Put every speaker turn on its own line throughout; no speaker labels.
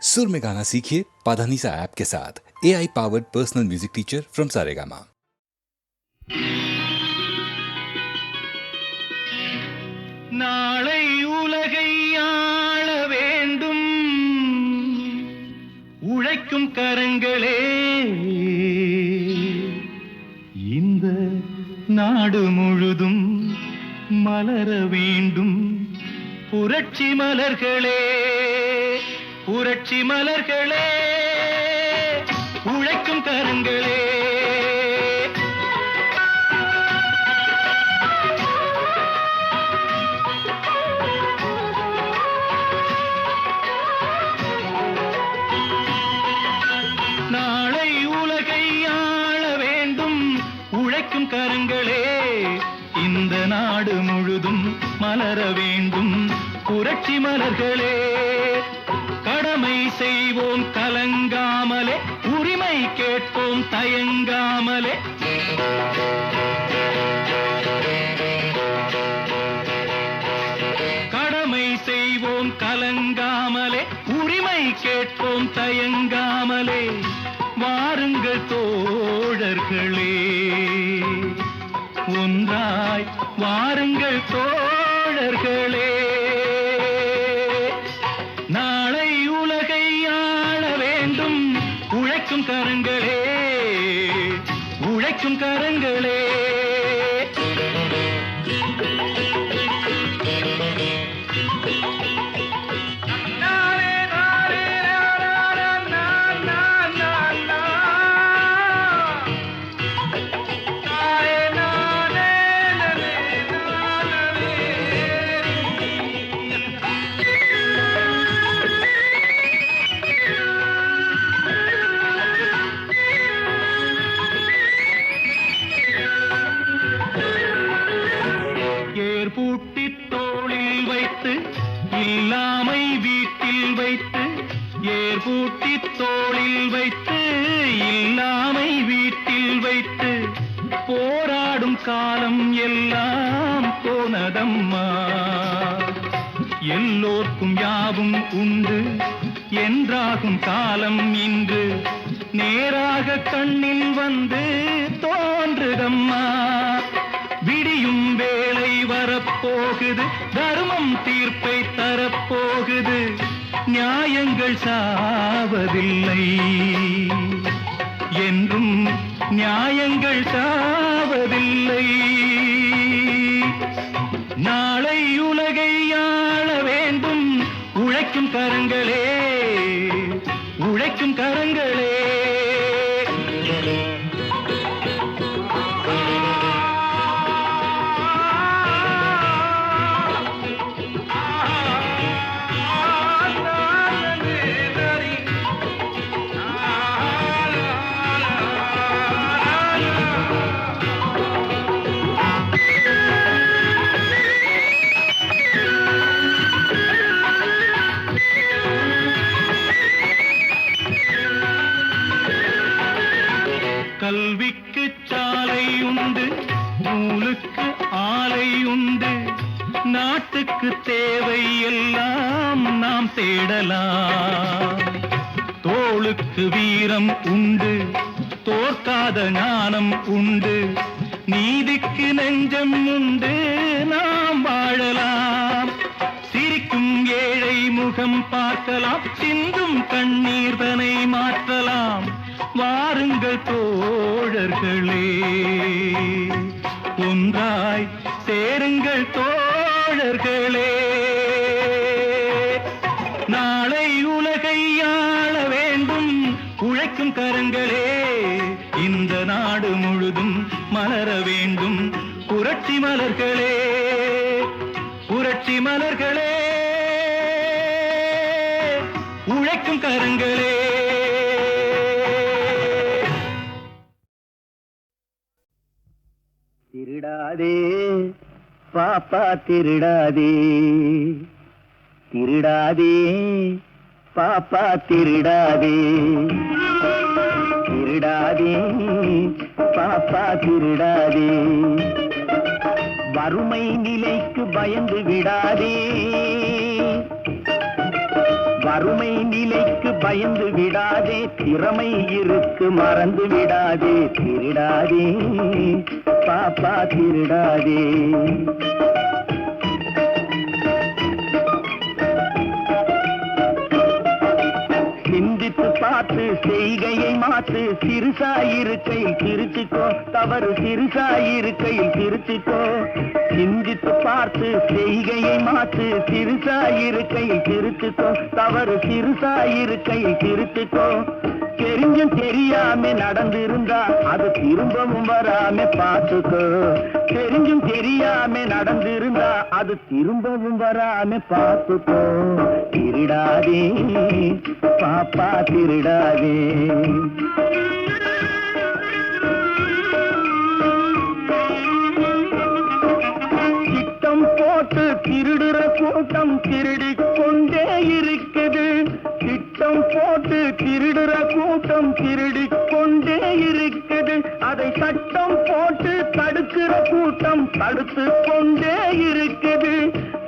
सुर में गाना सीखिए पाधानीसा ऐप के साथ। AI powered personal music teacher from Saregama.
நாளை உலகை ஆள வேண்டும் உழைக்கும் கரங்களே, இந்த நாடு முழுதும் மலர வேண்டும் புரட்சி மலர்களே, புரட்சி மலர்களே, உழைக்கும் கரங்களே. நாளை உலகை ஆள வேண்டும் உழைக்கும் கரங்களே, இந்த நாடு முழுதும் மலர வேண்டும் புரட்சி மலர்களே. கடமை செய்வோம் கலங்காமலே, உரிமை கேட்போம் தயங்காமலே. கடமை செய்வோம் கலங்காமலே, உரிமை கேட்போம் தயங்காமலே. வாருங்கள் தோழர்களே, ஒன்றாய் வாருங்கள் தோழர்களே. நாளை உலகை ஆள வேண்டும் உழைக்கும் கரங்களே, உழைக்கும் கரங்களே. பூட்டி தோளில் வைத்து இல்லாமை வீட்டில் வைத்து, ஏர் பூட்டி தோளில் வைத்து இல்லாமை வீட்டில் வைத்து, போராடும் காலம் எல்லாம் போனதம்மா. எல்லோர்க்கும் யாவும் உண்டு என்றாகும் காலம் இன்று, நேராக கண்ணில் வந்து தோன்றுதம்மா. விடியும் வேளை வரப்போகுது, தர்மம் தீர்ப்பை தரப்போகுது, நியாயங்கள் சாவதில்லை என்றும், நியாயங்கள் சாவதில்லை. நாளை உலகை ஆள வேண்டும் உழைக்கும் கரங்களே, உழைக்கும் கரங்களே. கல்விக்கு சாலை உண்டு, நூலுக்கு ஆலை உண்டு, நாட்டுக்கு தேவை எல்லாம் நாம் தேடலாம். தோளுக்கு வீரம் உண்டு, தோற்காத ஞானம் உண்டு, நீதிக்கு நெஞ்சம் உண்டு, நாம் வாழலாம். சிரிக்கும் ஏழை முகம் பார்க்கலாம், சிந்தும் கண்ணீர் தனை மாற்றலாம். வாருங்கள் தோழர்களே, ஒன்றாய் சேருங்கள் தோழர்களே. நாளை உலகை ஆள வேண்டும் உழைக்கும் கரங்களே, இந்த நாடு முழுதும் மலர வேண்டும் புரட்சி மலர்களே, புரட்சி மலர்களே, உழைக்கும் கரங்களே.
திருடாதே பாப்பா திருடாதே, திருடாதே பாப்பா திருடாதே, திருடாதே பாப்பா திருடாதே. வறுமை நிலைக்கு பயந்து விடாதே, வறுமை நிலைக்கு பயந்து விடாதே, திறமை இருக்கு மறந்து விடாதே. திருடாதே பாப்பா திருடாதே. சிந்தித்து பார்த்து செய்கையை மாற்று, சிறுசாயிருக்கையில் திருச்சிக்கோ, தவறு சிறுசாயிருக்கையில் திருச்சிக்கோ. சிந்தித்து பார்த்து செய்கையை மாற்று, சிறுசாயிருக்கையில் திருச்சிக்கோ, தவறு சிறுசாயிருக்கையில் திருச்சிக்கோ. தெரிஞ்சும் தெரியாம நடந்திருந்தா அது திரும்பவும் வராம பார்த்துக்கோ. தெரிஞ்சும் தெரியாம நடந்திருந்தா அது திரும்பவும் வராம பார்த்துக்கோ. திருடாதே பாப்பா திருடாதே. திட்டம் போட்டு திருடுற கூட்டம் திருடிக் கொண்டே இருக்குது. திட்டம் போட்டு திருடுற கூட்டம் திருடிக் கொண்டே இருக்குது. அதை சட்டம் போட்டு தடுக்கிற கூட்டம் தடுத்து கொண்டே இருக்குது.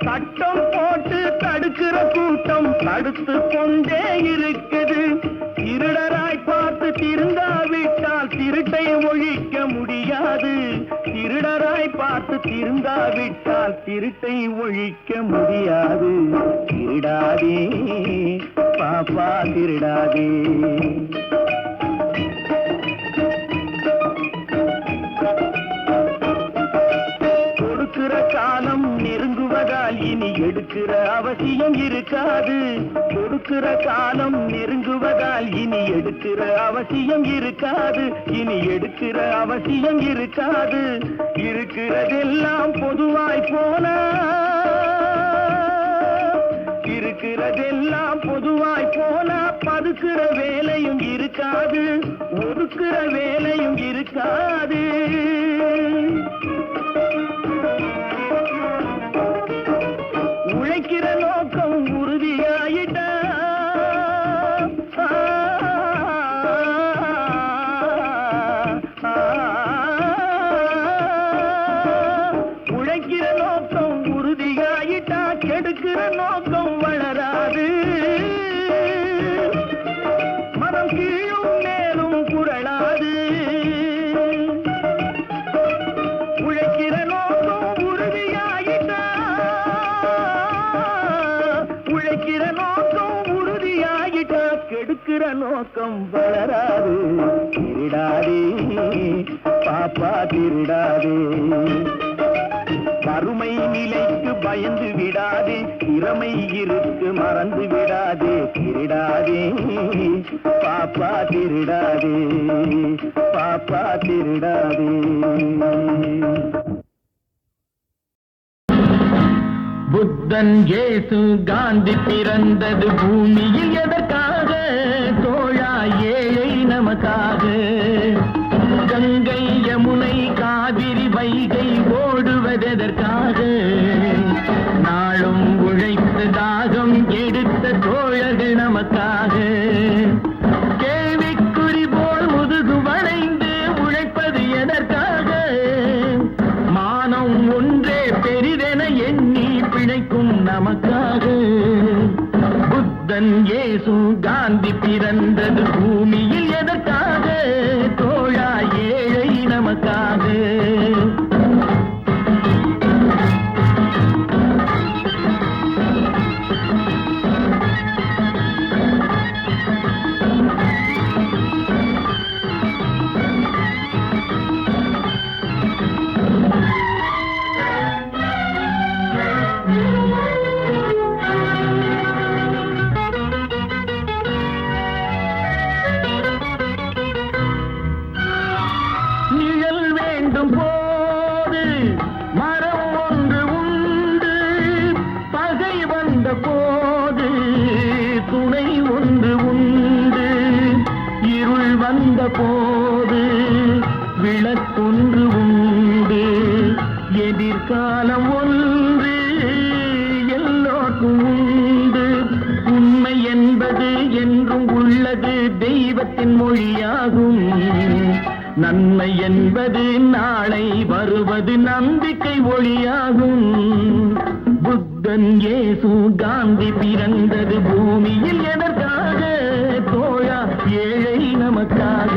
சட்டம் போட்டு தடுக்கிற கூட்டம் தடுத்து கொண்டே இருக்குது. திருடராய் பார்த்து திருந்தாவிட்டால் திருட்டை ஒழிக்க முடியாது. திருடராய் பார்த்து திருந்தாவிட்டால் திருட்டை ஒழிக்க முடியாது. திருடாதே பாப்பா திருடாதே. கொடுக்கிற காலம் நெருங்குவதால் இனி எடுக்கிற அவசியம் இருக்காது. கொடுக்கிற காலம் நெருங்குவதால் இனி எடுக்கிற அவசியம் இருக்காது. இனி எடுக்கிற அவசியம் இருக்காது. இருக்கிறதெல்லாம் பொதுவாய் போனா, இருக்கிறதெல்லாம் பொதுவாய் போனா பதுக்கிற வேலையும் இருக்காது, ஒதுக்குற வேலையும் இருக்காது. உழைக்கிற நோக்கம் உறுதியாயிட்டா உழைக்கிற நோக்கம் உறுதியாயிட்டா கெடுக்கிற நோக்கம் வளராது. மனம் கீழும் மேலும் குரலாது. உழைக்கிற நோக்கம் உறுதியாயிட்டா, உழைக்கிற நோக்கம் உறுதியாயிட்டா கெடுக்கிற நோக்கம் வளராது. திருடாதே பாப்பா திருடாதே. வறுமை நிலைக்கு பயந்து விடாதே, திறமை இருக்கு மறந்து விடாதே. திருடாதே பாப்பா திருடாதே, பாப்பா திருடாதே.
புத்தன் இயேசு காந்தி பிறந்தது பூமியில் எதற்காக? தோழா ஏழை நமக்காக. கங்கை யமுனை காவிரி வைகை ஓடுவதற்காக? நாளும் உழைத்து தாகம் எடுத்த தோழர்கள் நமக்காக. கேள்விக்குறி போல் முதுகு வளைந்து உழைப்பது எதற்காக? மானம் ஒன்றே பெரிதென எண்ணி பிழைக்கும் நமக்காக. புத்தன் இயேசு காந்தி பிறந்தது பூமியில் எதற்காக? தோழா ஏழை நமக்காக. போது துணை ஒன்று உண்டு. இருள் வந்த போது விளக்கொன்று உண்டு. எதிர்காலம் ஒன்று எல்லோருக்கும் உண்டு. உண்மை என்பது என்றும் உள்ளது, தெய்வத்தின் மொழியாகும். நன்மை என்பது நாளை வருவது, நம்பிக்கை ஒளியாகும். புத்த புத்தன் இயேசு காந்தி பிறந்தது பூமியில் எதற்காக தோழா ஏழை நமக்காக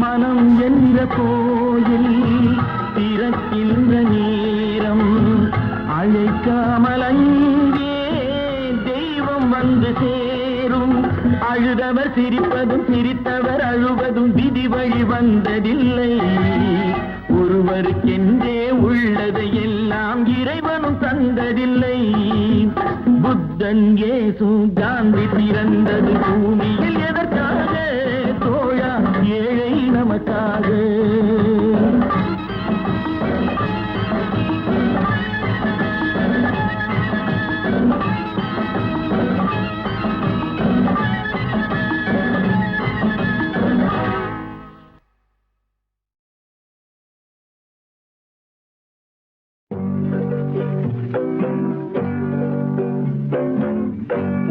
மனம் என்ற கோயில் திறக்கின்ற நேரம் அழைக்காமல் அங்கே தெய்வம் வந்து சேரும். அழுதவர் சிரிப்பதும் சிரித்தவர் அழுவதும் விதி வழி வந்ததில்லை. ஒருவருக்கென்றே உள்ளதை எல்லாம் இறைவனும் தந்ததில்லை. புத்தன் இயேசு காந்தி பிறந்தது பூமியில் எதற்காக தோழா ஏழை நமக்காக.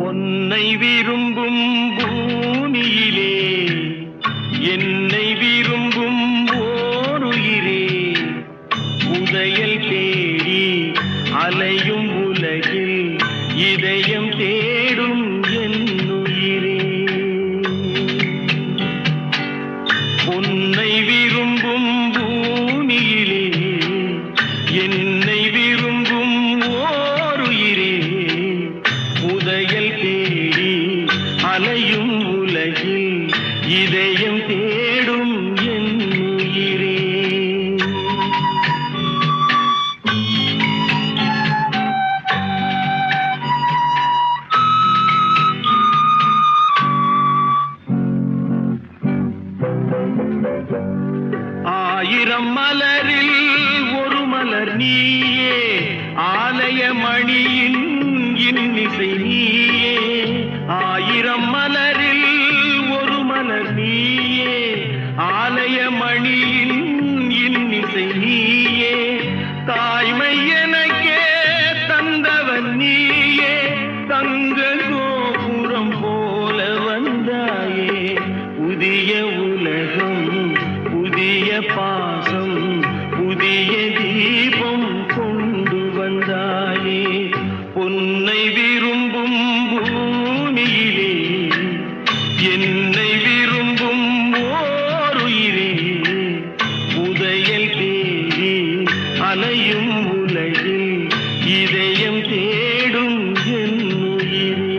உன்னை விரும்பும் பூமியிலே என்னை விரும்பும் ஓருயிரே, உதயல் தேடி அலையும் உலகில் இதயம் தேடும் என்னுயிரே. உன்னை விரும்பும் பூமியிலே என்னை விரும்பும் ஓருயிரே, உதயல் தேடி அலையும் உலகில் இதயம் தேடும் என்னுயிரே. ஆயிரம் மலரில் ஒரு மலர் நீயே, ஆலய மணியின் இன்னிசை நீயே. ஆயிரம் மலரில் ஒரு மலர் நீயே, ஆலய மணியின் இன்னிசை நீயே. தாய்மை எனக்கே தந்தவன் நீயே, தங்க கோபுரம் போல வந்தாயே. புதிய உலகம் புதிய பாசம் புதிய தீபம் கொண்டு வந்தாயே. பொன்னை விரும்பும் பூமியிலே என்னை விரும்பும் ஓருயிரே, உதயல் தேடி அலையும் உலகில் இதயம் தேடும் என்னுயிரே.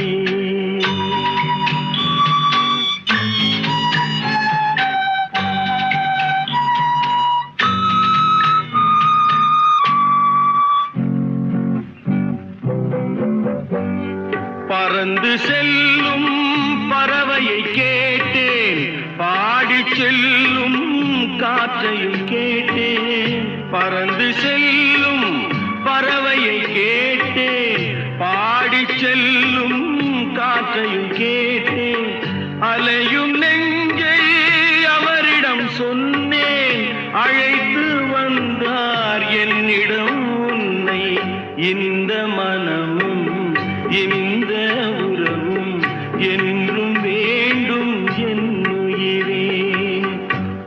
பறந்து செல்லும் பறவையை கேட்டேன், பாடிச் செல்லும் காற்றையும் கேட்டேன். பறந்து செல்லும் பறவையை கேட்டேன், பாடிச் செல்லும் காற்றையும் கேட்டேன். அலையும் நெஞ்சை அவரிடம் சொன்னேன், அழைத்து வந்தார் என்னிடம் உன்னை. இந்த மனமும் இந்த உறவும் என்றும் வேண்டும் என்னுயிரே.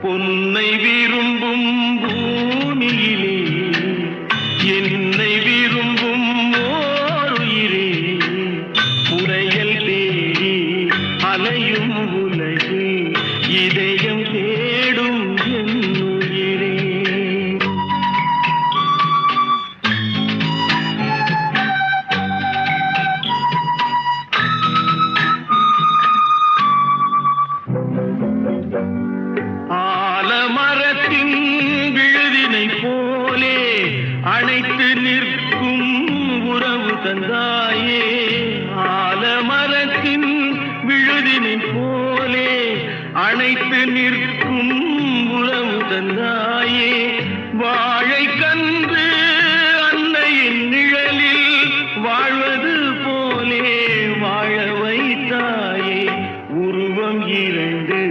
பொன்னை விரும்பும் பூமியிலே என்னை விரும்பும் ஓருயிரே, உரையல் தேடி அலையும் உலகில் இதயம் தேடும் என்னுயிரே. ஆலமரத்தின் விழுதினை போலே அணைத்து நிற்கும் உறவு தந்தாயே. ஆலமரத்தின் விழுதினை போலே அணைத்து நிற்கும் உறவு தந்தாயே வாழை கன்று அன்னையின் நிழலில் வாழ்வது போலே வாழ வைத்தாயே உருவம் இரண்டு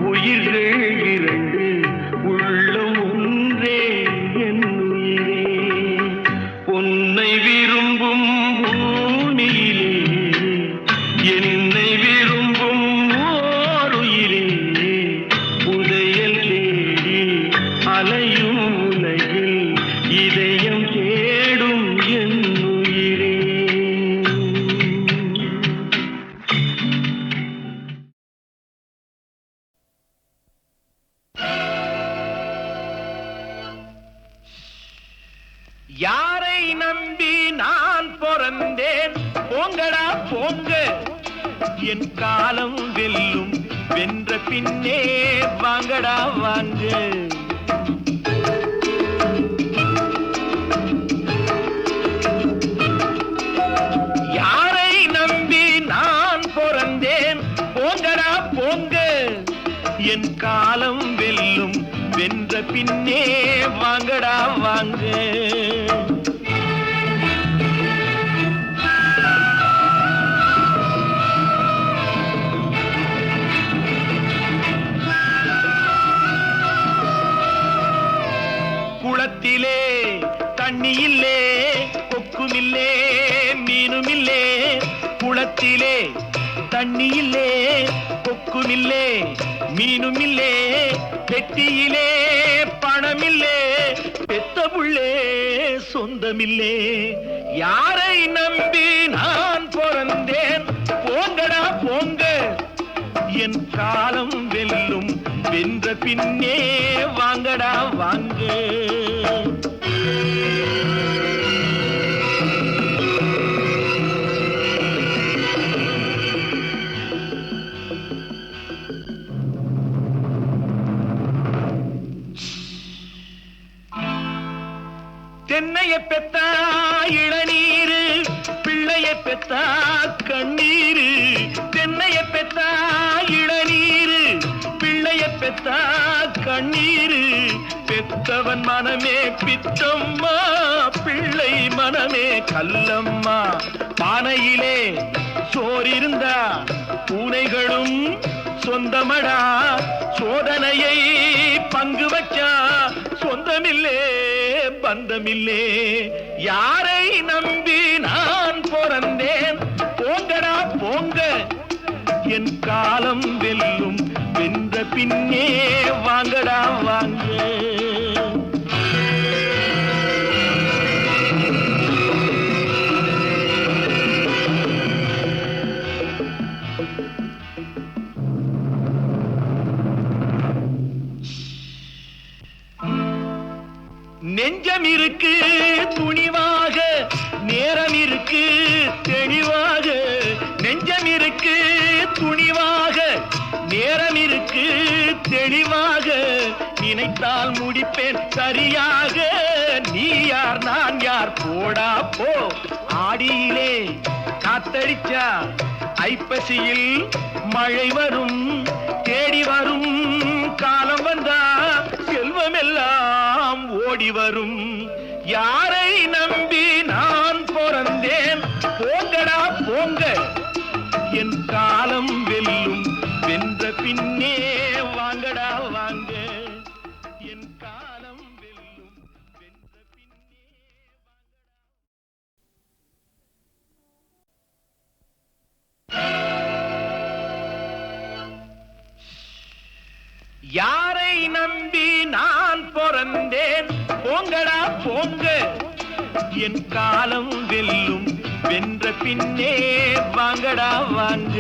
உயிர்கள் இரண்டு உள்ளம் ஒன்றே என் உயிரே பொன்னை விரும்பும் பூமியிலே என்னை விரும்பும் ஓருயிரே புதையல் தேடி அலையும் உலகில் இதயம் தேடும் என் உயிரே.
யாரை நம்பி நான் பிறந்தேன் போங்கடா போங்க என் காலம் வெல்லும் வென்ற பின்னே வாங்கடா வாங்க யாரை நம்பி நான் பிறந்தேன் போங்கடா போங்க என் காலம் வெல்லும் வென்ற பின்னே வாங்கடா வாங்க குளத்திலே தண்ணி இல்லே கொக்குமில்லே மீனுமில்லே குளத்திலே தண்ணி இல்லே கொக்குமில்லே மீனுமில்லே பெட்டியிலே பணமில்லே பெத்த புள்ளே சொந்தமில்லே யாரை நம்பி நான் பிறந்தேன் போங்கடா போங்க என் காலம் வெல்லும் வென்ற பின்னே வாங்கடா வாங்க தென்னைய பெத்தா இளநீரு பிள்ளைய பெத்தா கண்ணீரு தென்னைய பெத்தா இளநீரு பிள்ளைய பெத்தா கண்ணீரு பெத்தவன் மனமே பித்தம்மா பிள்ளை மனமே கல்லம்மா பானையிலே சோறிருந்தா பூனைகளும் சொந்தமடா சோதனையை பங்கு வச்சா சொந்தமில்லே பந்தமில்லே யாரை நம்பி நான் பிறந்தேன் போங்கடா போங்க என் காலம் வெல்லும் வென்ற பின்னே வாங்கடா வாங்க நெஞ்சம் இருக்கு துணிவாக நேரம் இருக்கு தெளிவாக நெஞ்சம் இருக்கு துணிவாக நேரம் இருக்கு தெளிவாக நினைத்தால் முடிப்பேன் சரியாக நீ யார் நான் யார் போடா போ ஆடியிலே காத்தடிச்சா ஐப்பசியில் மழை வரும் தேடி வரும் காலம் வந்தா செல்வமெல்லாம் ஓடி வரும் யாரை நம்பி நான் பிறந்தேன் போங்கடா போங்க என் காலம் வெல்லும் வென்ற பின்னே வாங்கடா வாங்க என் காலம் வெல்லும் வென்ற பின்னே யாரை நம்பி நான் பிறந்தேன் போங்கடா போங்க என் காலம் வெல்லும் வென்ற பின்னே வாங்கடா வாங்க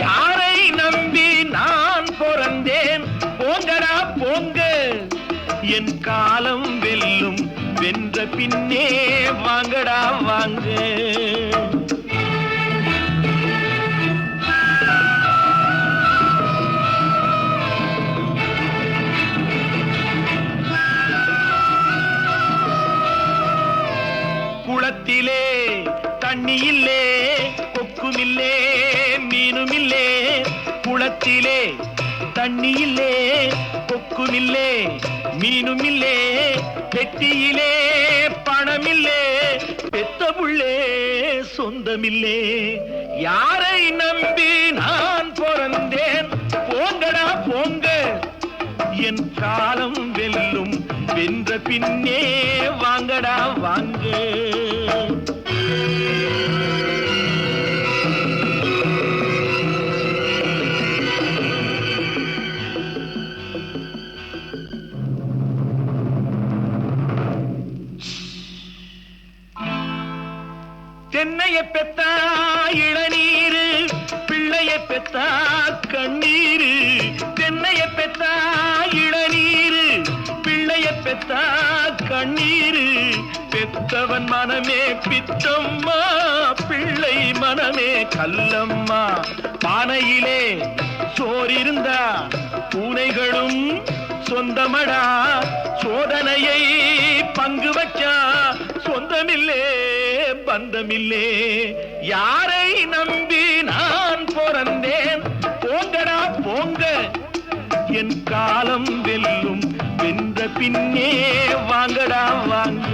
யாரை நம்பி நான் பிறந்தேன் போங்கடா போங்க என் காலம் வெல்லும் வென்ற பின்னே வாங்கடா வாங்க குளத்திலே கிணத்திலே தண்ணி இல்லே, கொக்கும் இல்லே, மீனும் இல்லே, பெட்டியிலே பணமில்லே, பெத்த புள்ளே சொந்தமில்லே. யாரை நம்பி நான் பிறந்தேன்? போங்கடா போங்க, என் காலம் வெல்லும், வென்ற பின்னே வாங்கடா வாங்க. தென்னைய பெத்தா இளநீரு, பிள்ளைய பெத்தா கண்ணீரு. தென்னைய பெத்தா இளநீரு, பிள்ளைய பெத்தா கண்ணீரு. பெத்தவன் மனமே பித்தம்மா, பிள்ளை மனமே கல்லம்மா. பானையிலே சோறிருந்தா பூனைகளும் சொந்தமடா, சோதனையை பங்கு வச்சா சொந்தமில்லே பந்தமில்லே. யாரை நம்பி நான் பிறந்தேன்? போங்கடா போங்க, என் காலம் வெல்லும், வென்ற பின்னே வாங்கடா வாங்க.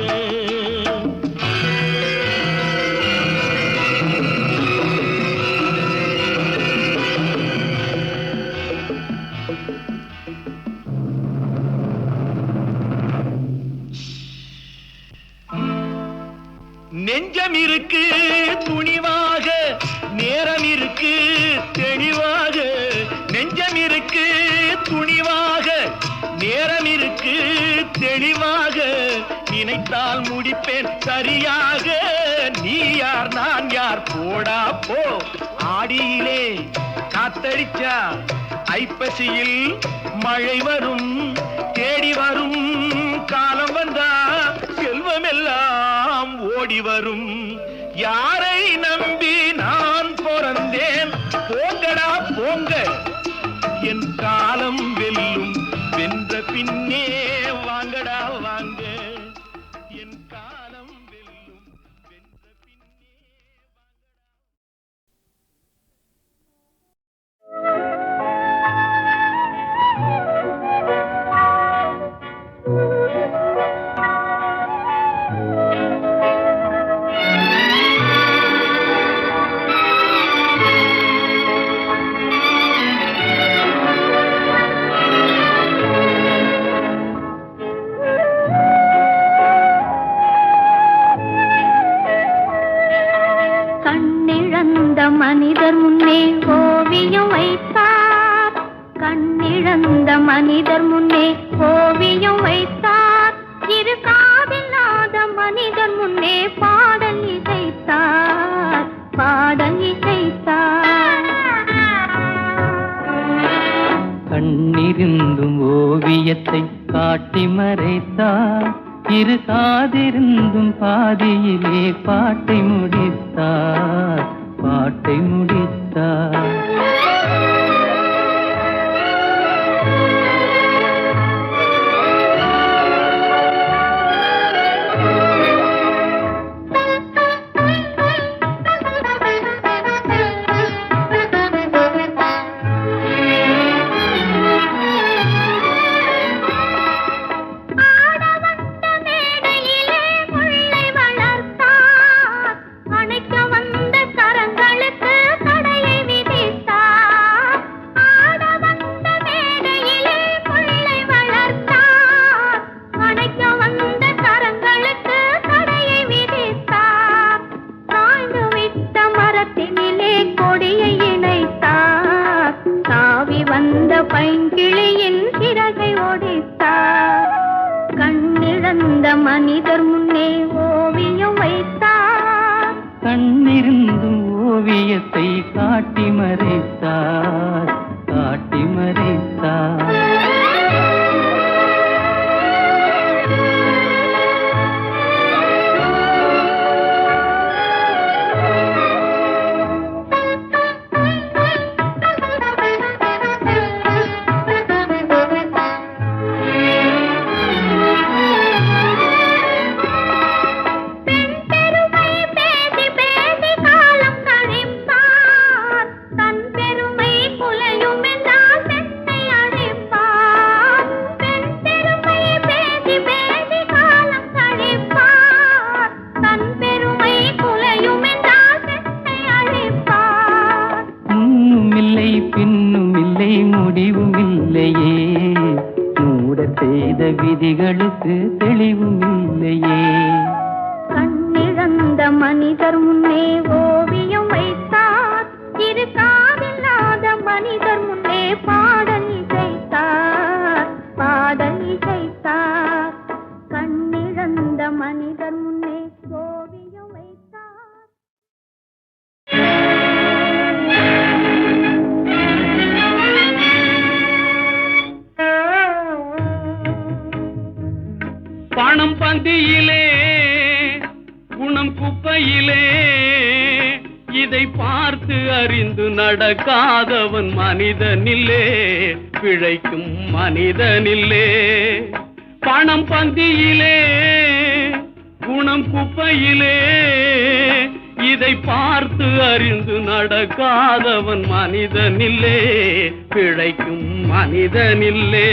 நெஞ்சம் இருக்கு துணிவாக, நேரம் இருக்கு தெளிவாக. நெஞ்சம் இருக்கு துணிவாக, நேரம் இருக்கு தெளிவாக. நினைத்தால் முடிப்பேன் சரியாக. நீ யார் நான் யார், போடா போ. ஆடியிலே காத்தடிச்சா ஐப்பசியில் மழை வரும், தேடி வரும். காலம் வந்தா செல்வமெல்லாம் ஓடி வரும். யாரை நம்பி நான் பிறந்தேன்? போங்கடா போங்க, என் காலம் வெல்லும், வென்ற பின்னே வாங்கடா வாங்க. என் காலம் வெல்லும், வென்ற பின்னே.
மனிதர் முன்னே ஓவியம் வைத்தார், கண்ணிழந்த மனிதர் முன்னே ஓவியம் வைத்தார். இரு காதில்லாத மனிதர் முன்னே பாடல் இசைத்தார், பாடல் இசைத்தார்.
கண்ணிருந்தும் ஓவியத்தை காட்டி மறைத்தார், இரு காதிருந்தும் பாதியிலே பாட்டை முடித்தார், பாட்டை முடித்தார்.
பைங்கிளியின் சிறகை ஒடித்தார், கண்ணிழந்த மனிதர் முன்னே ஓவியம் வைத்தார்.
கண்ணிருந்தும் ஓவியத்தை காட்டி மறைத்தார், காட்டி மறைத்தார்.
தன் பெருமை குலையுமே
விதிகளுக்கு தெளிவும் இல்லையே.
கண்ணிழந்த மனிதர் முன்னே ஓவியம் வைத்தார், இரு காதில்லாத மனிதர் முன்னே பாடல் இசைத்தார், பாடல் இசைத்தார். கண்ணிழந்த மனிதர் முன்னே ஓவியம் வைத்தார்.
பணம் பந்தியிலே குணம் குப்பையிலே, இதை பார்த்து அறிந்து நடக்காதவன் மனிதனில்லே, பிழைக்கும் மனிதனில்லே. பணம் பந்தியிலே குணம் குப்பையிலே, இதை பார்த்து அறிந்து நடக்காதவன் மனிதனில்லே, பிழைக்கும் மனிதனில்லே.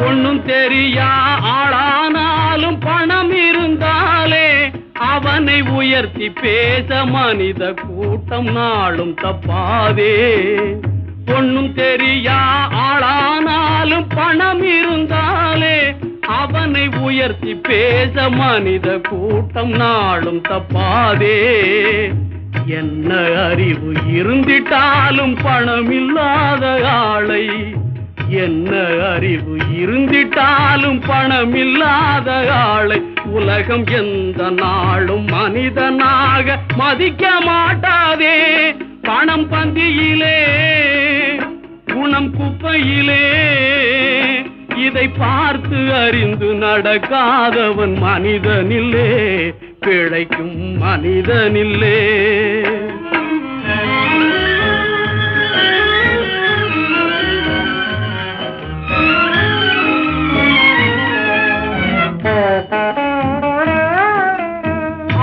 ஒண்ணும் தெரியா ஆளானாலும் பணம் இருந்தாலே அவனை உயர்த்தி பேச மனித கூட்டம் நாளும் தப்பாதே. ஒண்ணும் தெரியா ஆளானாலும் பணம் இருந்தாலே அவனை உயர்த்தி பேச மனித கூட்டம் நாளும் தப்பாதே. என்ன அறிவு இருந்திட்டாலும் பணம் இல்லாத ஆளை, என்ன அறிவு இருந்திட்டாலும் பணம் இல்லாத ஆளை உலகம் எந்த நாளும் மனிதனாக மதிக்க மாட்டாதே. பணம் பந்தியிலே குணம் குப்பையிலே, இதை பார்த்து அறிந்து நடக்காதவன் மனிதனில்லே, பிழைக்கும் மனிதனில்லே.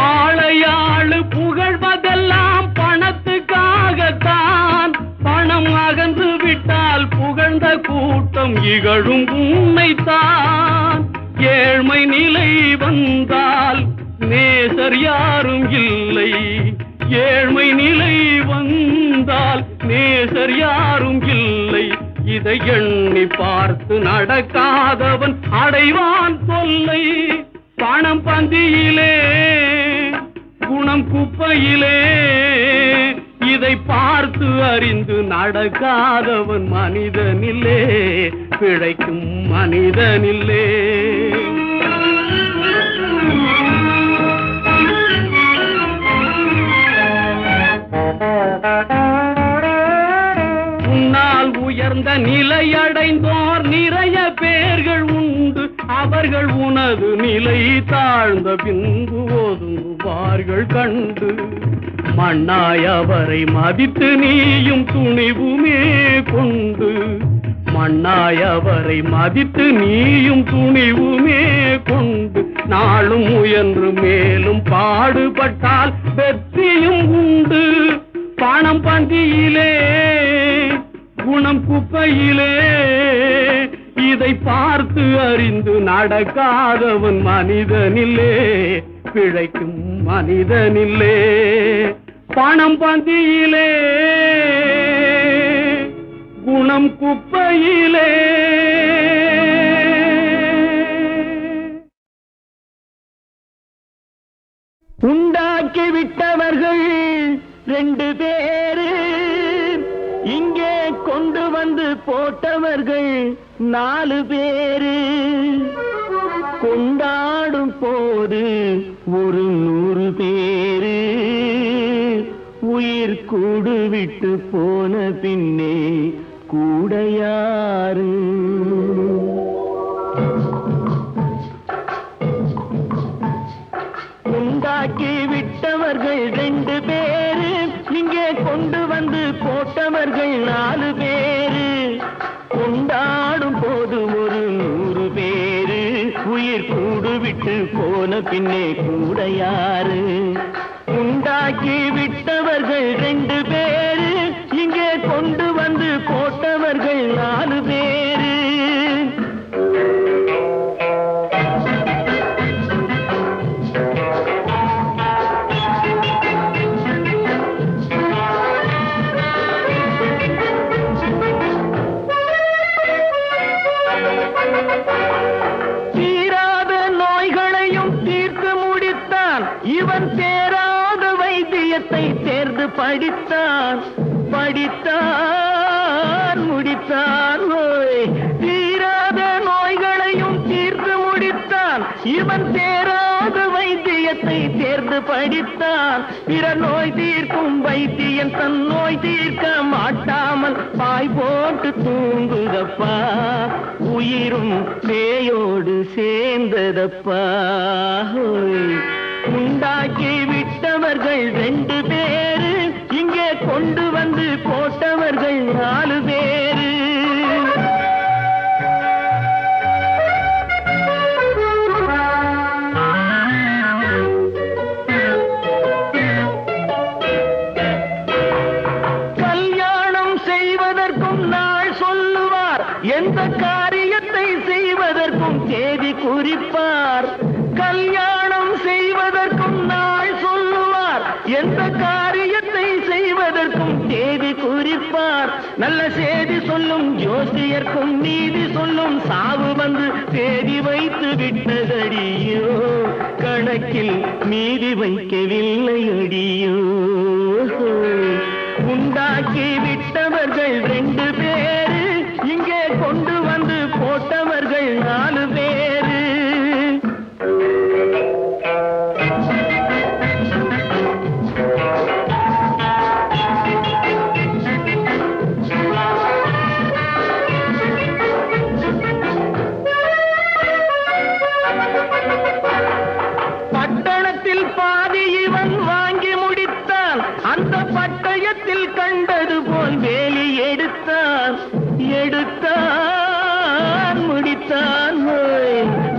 ஆளையாளு புகழ்வதெல்லாம் பணத்துக்காகத்தான், பணம் அகன்று விட்டால் புகழ்ந்த கூட்டம் இகழும் உண்மைத்தான். ஏழ்மை நிலை வந்தால் நேசர் யாரும் இல்லை, ஏழ்மை நிலை வந்தால் நேசர் யாரும் இல்லை. இதை எண்ணி பார்த்து நடக்காதவன் அடைவான் தொல்லை. பணம் பந்தியிலே குணம் குப்பையிலே, இதை பார்த்து அறிந்து நடக்காதவன் மனிதனில்லே, பிழைக்கும் மனிதனில்லே. உன்னால் உயர்ந்த நிலையடைந்தோர் நிறைய பேர்கள் உண்டு, அவர்கள் உனது நிலை தாழ்ந்த பின்பு ஒதுங்குவார்கள் கண்டு. மண்ணாய் அவரை மதித்து நீயும் துணிவுமே கொண்டு, மண்ணாய் அவரை மதித்து நீயும் துணிவுமே கொண்டு, நாளும் முயன்று மேலும் பாடுபட்டால் வெற்றியும் உண்டு. பணம் பந்தியிலே குணம் குப்பையிலே, இதை பார்த்து அறிந்து நடக்காதவன் மனிதனில்லே, பிழைக்கும் மனிதனில்லே. பணம் பந்தியிலே குணம் குப்பையிலே.
உண்டாக்கி விட்டவர்கள் 2 பேரு, இங்கே கொண்டு வந்து போட்டவர்கள் 4 பேரு. கொண்டாடும் போது ஒரு 100 பேரு, உயிர் கூடு விட்டு போன பின்னே கூட யாரு? உண்டாக்கி விட்டவர்கள் 2 பேரு, இங்கே கொண்டு வந்து போட்டவர்கள் 4 பேரு. கொண்டாடும் போது ஒரு 100 பேரு, உயிர் கூடு விட்டு போன பின்னே கூட யாரு? உண்டாக்கி விட்டவர்கள் 2 பேரு, இங்கே கொண்டு வந்து போட்டவர்கள் 4 பேரு. படித்தான் படித்தான் முடித்தான் ஓய் தீராத நோய்களையும் தீர்த்து முடித்தான் இவன் தேராத வைத்தியத்தை தேர்ந்து படித்தான் பிற நோய் தீர்க்கும் வைத்தியன் தன் நோய் தீர்க்க மாட்டாமல் பாய் போட்டு தூங்குதப்பா உயிரும் பேயோடு சேர்ந்ததப்பா உண்டாக்கி விட்டவர்கள் 2 பேரு இங்கே கொண்டு வந்து போட்டவர்கள் 4 பேரு கல்யாணம் செய்வதற்கும் நாள் சொல்லுவார் எந்த காரியத்தை செய்வதற்கும் தேதி குறிப்பார் கல்யாணம் செய்வதற்கும் நாள் சொல்லுவார் எந்த காரியத்தை செய்வதற்கும் தேதி குறிப்பார் நல்ல செய்தி சொல்லும் ஜோசியர்க்கும் நீதி சொல்லும் சாவு வந்து தேதி வைத்து விட்டதடியோ கணக்கில் மீதி வைக்கவில்லை அடியோ உண்டாக்கி விட்டவர்கள் 2 பேரு இங்கே கொண்டு வந்து போட்டவர்கள் 4 பேரு பட்டணத்தில் பாதி இவன் வாங்கி முடித்தான் அந்த பட்டயத்தில் கண்டது போல் வேலி எடுத்தான் எடுத்தான் முடித்தான்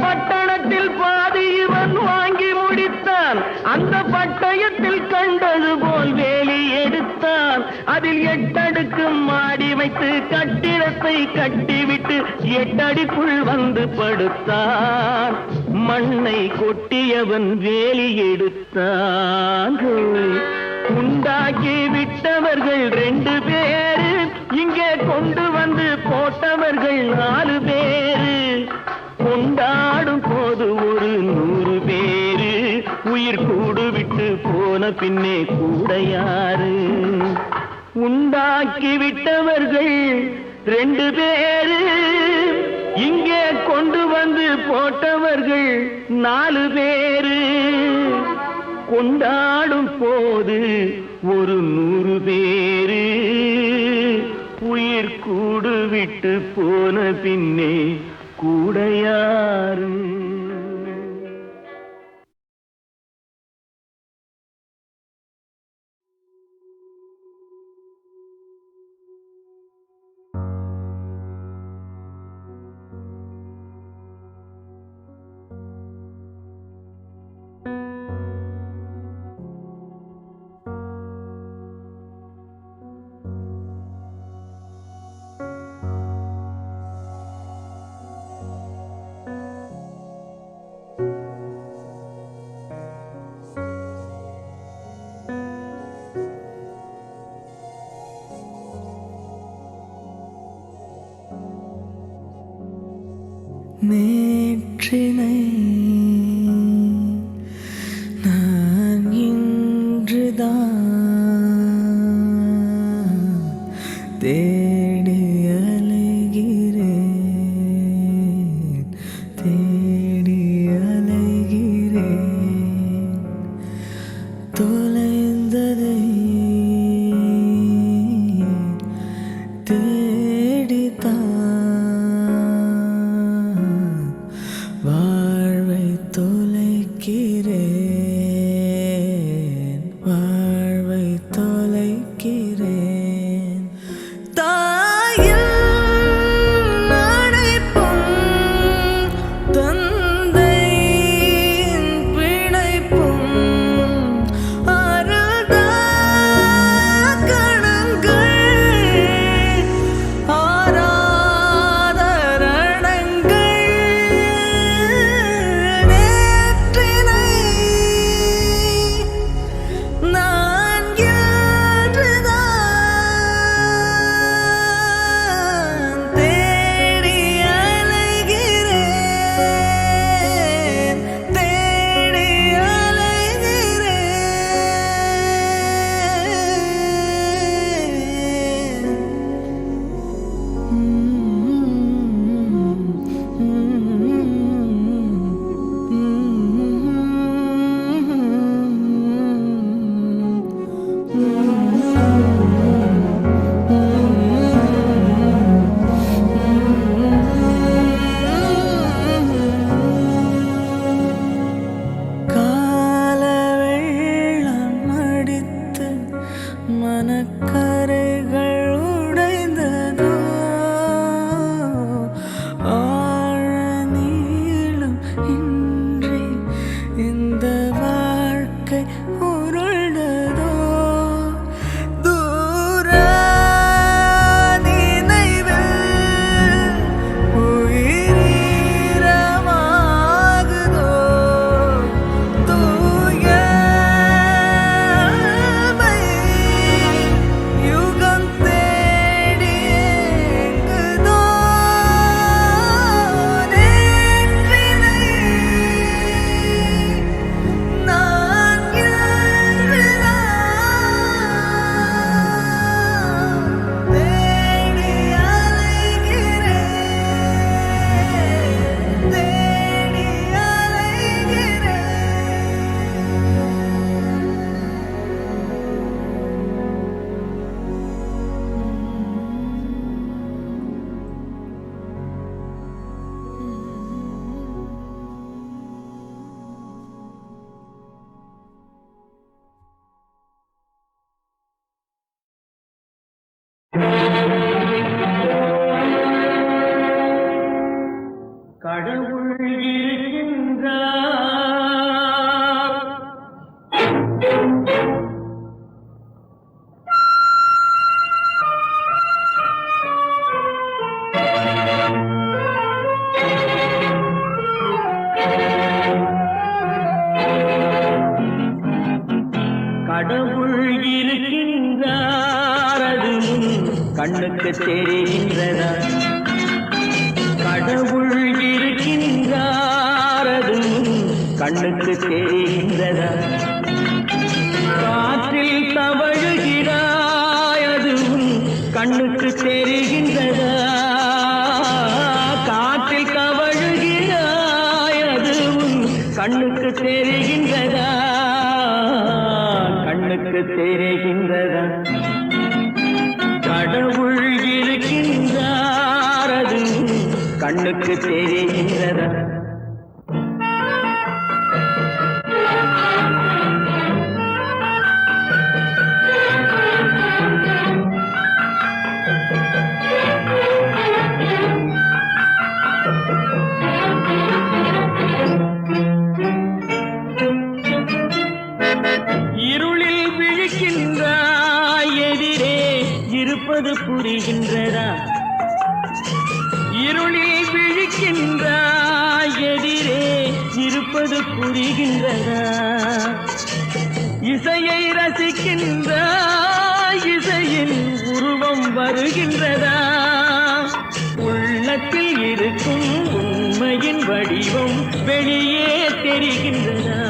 பட்டணத்தில் பாதி இவன் வாங்கி முடித்தான் அந்த பட்டயத்தில் கண்டது போல் வேலி எடுத்தான் அதில் 8 அடுக்கு மாடி வைத்து கட்டிடத்தை கட்டிவிட்டு 8 அடிக்குள் வந்து படுத்தான் மண்ணை கொட்டியவன் வேலி எடுத்தான் உண்டாக்கி விட்டவர்கள் 2 பேரு இங்கே கொண்டு வந்து போட்டவர்கள் 4 பேரு கொண்டாடும் போது ஒரு 100 பேரு உயிர் கூடு விட்டு போன பின்னே கூட யாரு உண்டாக்கி விட்டவர்கள் 2 பேரு இங்கே கொண்டு வந்து போட்டவர்கள் 4 பேரு கொண்டாடும் போது ஒரு 100 பேரு உயிர் கூடு விட்டு போன பின்னே கூட யாரு
நேற்றினை நான் இன்றுதான் தேடி அலைகிறேன் தேடி அலைகிறேன் தொலைந்ததை தேடித்தான் வாழ்வை
கடவுள் இருக்கின்றார். கடவுள் இருக்கின்றார், அது கண்ணுக்கு தெரிகின்றதா? கடவுள் இருக்கின்றார், அது கண்ணுக்கு தெரிகின்றதா? காற்றில் தவழுகிறாய், அது கண்ணுக்கு தெரிகின்றதா? காற்றில் தவழுகிறாய், அது கண்ணுக்கு தெரிகின்றதா? கண்ணுக்கு தெரிகின்றதா? கடவுள் இருக்கின்றார், அது கண்ணுக்கு தெரிகின்றதா? இருளில் விழிக்கின்றாய், எதிரே இருப்பது புரிகின்றதா? இருளில் விழிக்கின்றாய், எதிரே இருப்பது புரிகின்றதா? இசையை ரசிக்கின்றாய், இசையின் உருவம் வருகின்றதா? உள்ளத்தில் இருக்கும் உண்மையின் வடிவம் வெளியே தெரிகின்றதா?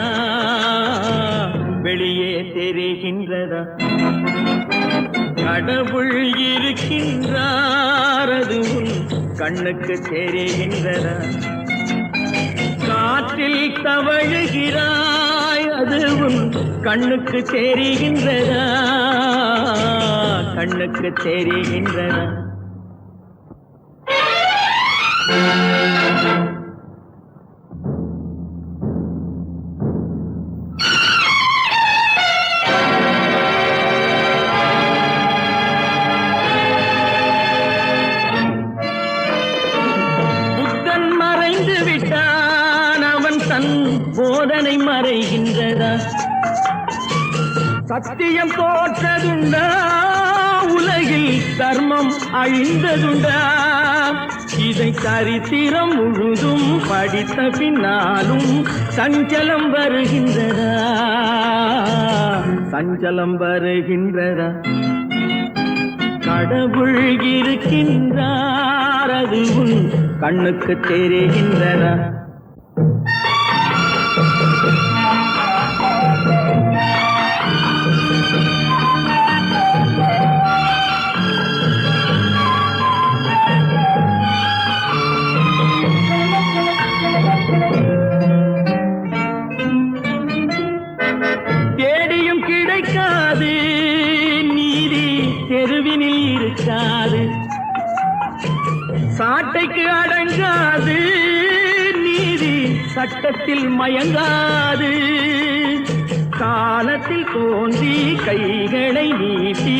வெளியே தெரிகின்றதா? கடவுள் இருக்கின்றார், அது கண்ணுக்கு தெரிகின்றதா? காற்றில் தவழுகிறாய், அது கண்ணுக்கு தெரிகின்றதா? கண்ணுக்கு தெரிகின்றதா? புத்தன் மறைந்து விட்டான், அவன் தன் போதனை மறைகின்றதா? சத்தியம் தோற்றதுண்டா? உலகில் தர்மம் அழிந்ததுண்டா? இதை சரித்திரம் முழுதும் படித்த பின்னாலும் சஞ்சலம் வருகின்றதா? சஞ்சலம் வருகின்றதா? கடவுள் இருக்கின்றார், அது கண்ணுக்கு தெரிகின்றதா? தேடியும் கிடைக்காது, நீதி தெருவினில் இருக்காது. சாட்டைக்கு அடங்காது, நீதி சட்டத்தில் மயங்காது. காலத்தில் தோன்றி கைகளை நீட்டி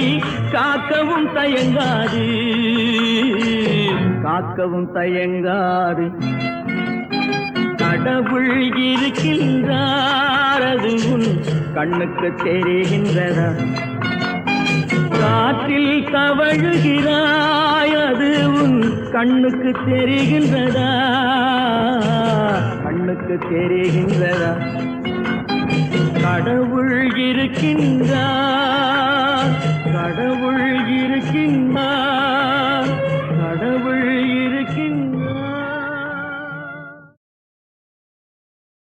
காக்கவும் தயங்காது, காக்கவும் தயங்காது. கடவுள் இருக்கின்றார், அது கண்ணுக்கு தெரிகின்றதா? காற்றில் தவழுகிறாய், அது கண்ணுக்கு தெரிகின்றதா? கண்ணுக்கு தெரிகின்றதா? கடவுள் இருக்கின்றார், கடவுள் இருக்கின்றார்.